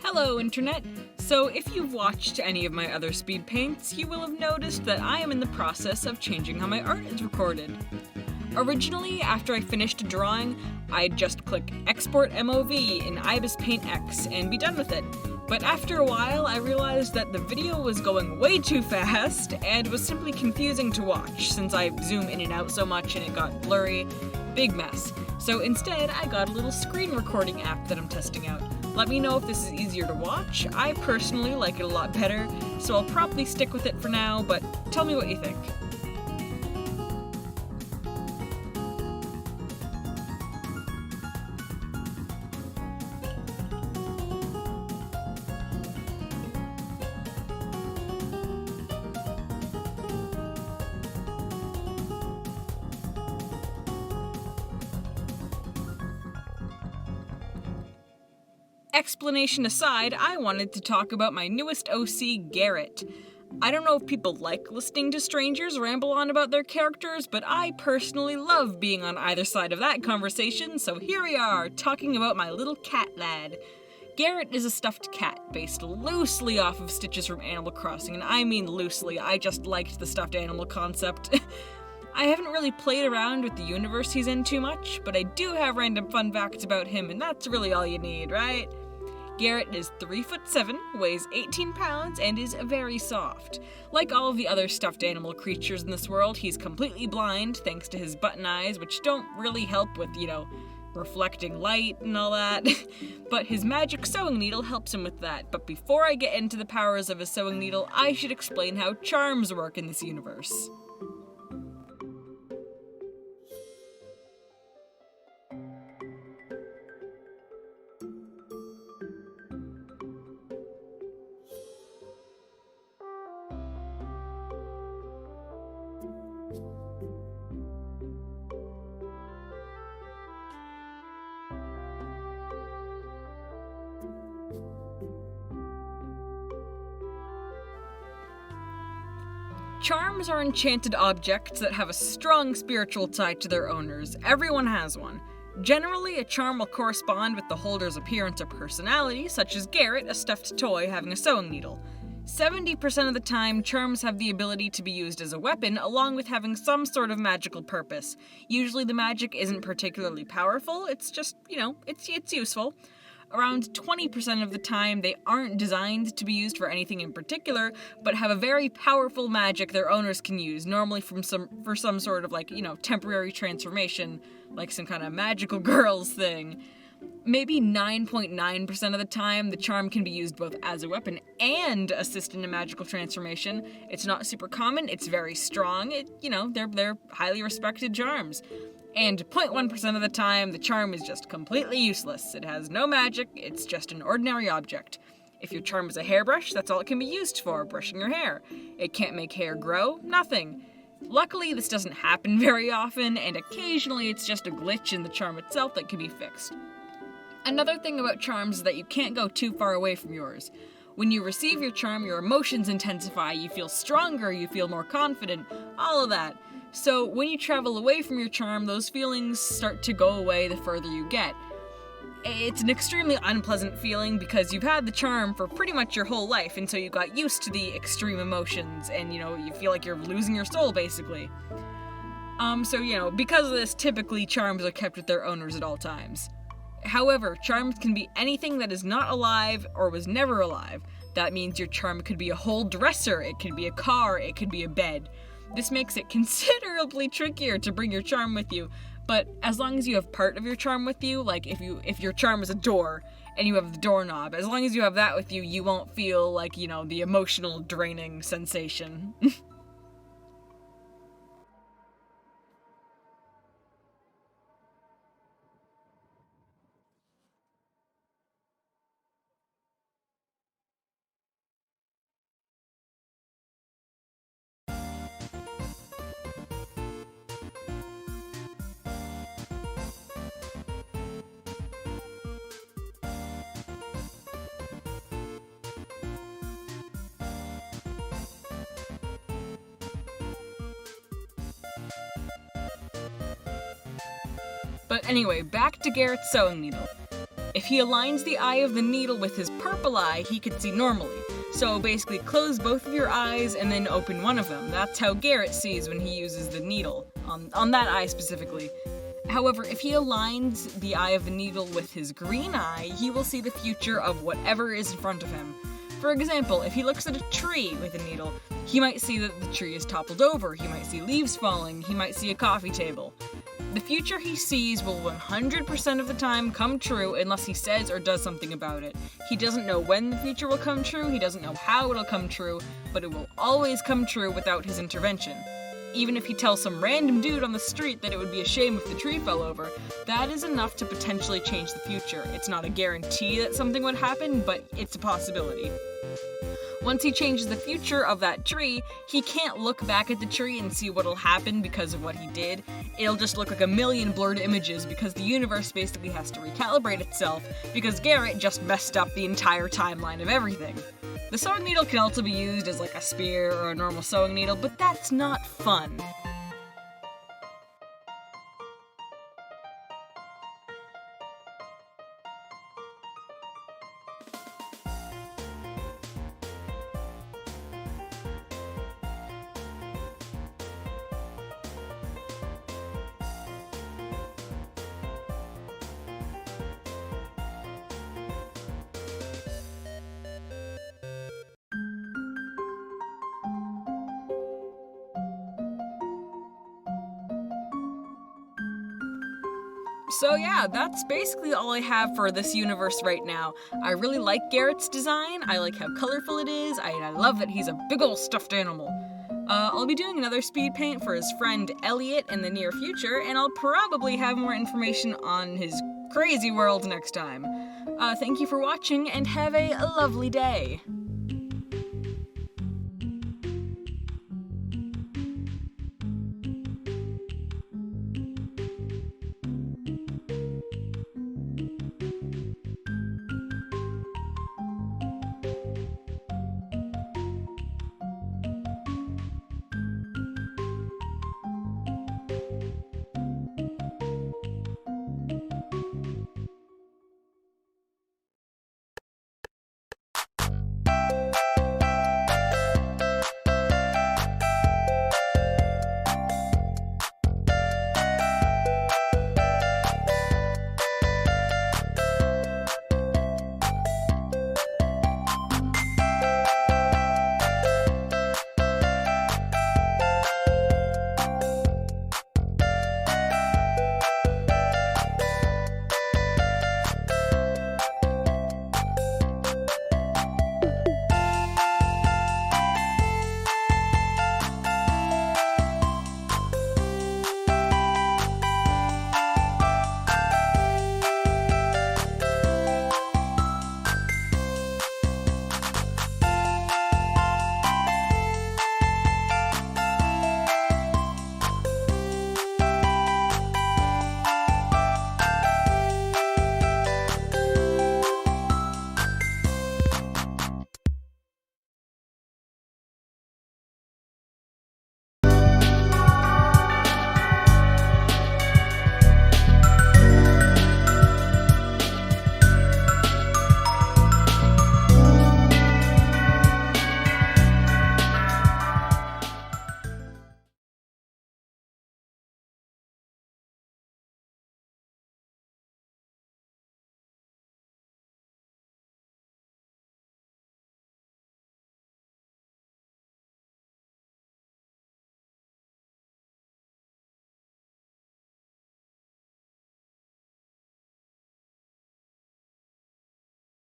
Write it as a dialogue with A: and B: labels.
A: Hello, Internet! So, if you've watched any of my other speed paints, you will have noticed that I am in the process of changing how my art is recorded. Originally, after I finished a drawing, I'd just click Export MOV in ibisPaint X and be done with it. But after a while, I realized that the video was going way too fast and was simply confusing to watch since I zoom in and out so much and it got blurry. Big mess. So instead, I got a little screen recording app that I'm testing out. Let me know if this is easier to watch. I personally like it a lot better, so I'll probably stick with it for now, but tell me what you think. Explanation aside, I wanted to talk about my newest OC, Garrett. I don't know if people like listening to strangers ramble on about their characters, but I personally love being on either side of that conversation, so here we are, talking about my little cat lad. Garrett is a stuffed cat, based loosely off of Stitches from Animal Crossing, and I mean loosely, I just liked the stuffed animal concept. I haven't really played around with the universe he's in too much, but I do have random fun facts about him, and that's really all you need, right? Garrett is 3'7", weighs 18 pounds, and is very soft. Like all of the other stuffed animal creatures in this world, he's completely blind thanks to his button eyes, which don't really help with, reflecting light and all that. But his magic sewing needle helps him with that. But before I get into the powers of his sewing needle, I should explain how charms work in this universe. Charms are enchanted objects that have a strong spiritual tie to their owners. Everyone has one. Generally, a charm will correspond with the holder's appearance or personality, such as Garrett, a stuffed toy having a sewing needle. 70% of the time, charms have the ability to be used as a weapon, along with having some sort of magical purpose. Usually the magic isn't particularly powerful, it's just, it's useful. Around 20% of the time, they aren't designed to be used for anything in particular, but have a very powerful magic their owners can use, normally for some sort of temporary transformation, like some kind of magical girls thing. Maybe 9.9% of the time, the charm can be used both as a weapon and assist in a magical transformation. It's not super common, it's very strong, they're highly respected charms. And 0.1% of the time, the charm is just completely useless. It has no magic, it's just an ordinary object. If your charm is a hairbrush, that's all it can be used for, brushing your hair. It can't make hair grow, nothing. Luckily, this doesn't happen very often, and occasionally it's just a glitch in the charm itself that can be fixed. Another thing about charms is that you can't go too far away from yours. When you receive your charm, your emotions intensify, you feel stronger, you feel more confident, all of that. So when you travel away from your charm, those feelings start to go away the further you get. It's an extremely unpleasant feeling because you've had the charm for pretty much your whole life, and so you got used to the extreme emotions, and you feel like you're losing your soul, basically. Because of this, typically charms are kept with their owners at all times. However, charms can be anything that is not alive or was never alive. That means your charm could be a whole dresser, it could be a car, it could be a bed. This makes it considerably trickier to bring your charm with you, but as long as you have part of your charm with you, like if your charm is a door and you have the doorknob, as long as you have that with you, you won't feel like, the emotional draining sensation. But anyway, back to Garrett's sewing needle. If he aligns the eye of the needle with his purple eye, he can see normally. So basically close both of your eyes and then open one of them. That's how Garrett sees when he uses the needle, on that eye specifically. However, if he aligns the eye of the needle with his green eye, he will see the future of whatever is in front of him. For example, if he looks at a tree with a needle, he might see that the tree is toppled over, he might see leaves falling, he might see a coffee table. The future he sees will 100% of the time come true unless he says or does something about it. He doesn't know when the future will come true, he doesn't know how it'll come true, but it will always come true without his intervention. Even if he tells some random dude on the street that it would be a shame if the tree fell over, that is enough to potentially change the future. It's not a guarantee that something would happen, but it's a possibility. Once he changes the future of that tree, he can't look back at the tree and see what'll happen because of what he did. It'll just look like a million blurred images because the universe basically has to recalibrate itself because Garrett just messed up the entire timeline of everything. The sewing needle can also be used as like a spear or a normal sewing needle, but that's not fun. So yeah, that's basically all I have for this universe right now. I really like Garrett's design, I like how colorful it is, I love that he's a big ol' stuffed animal. I'll be doing another speed paint for his friend Elliot in the near future, and I'll probably have more information on his crazy world next time. Thank you for watching, and have a lovely day!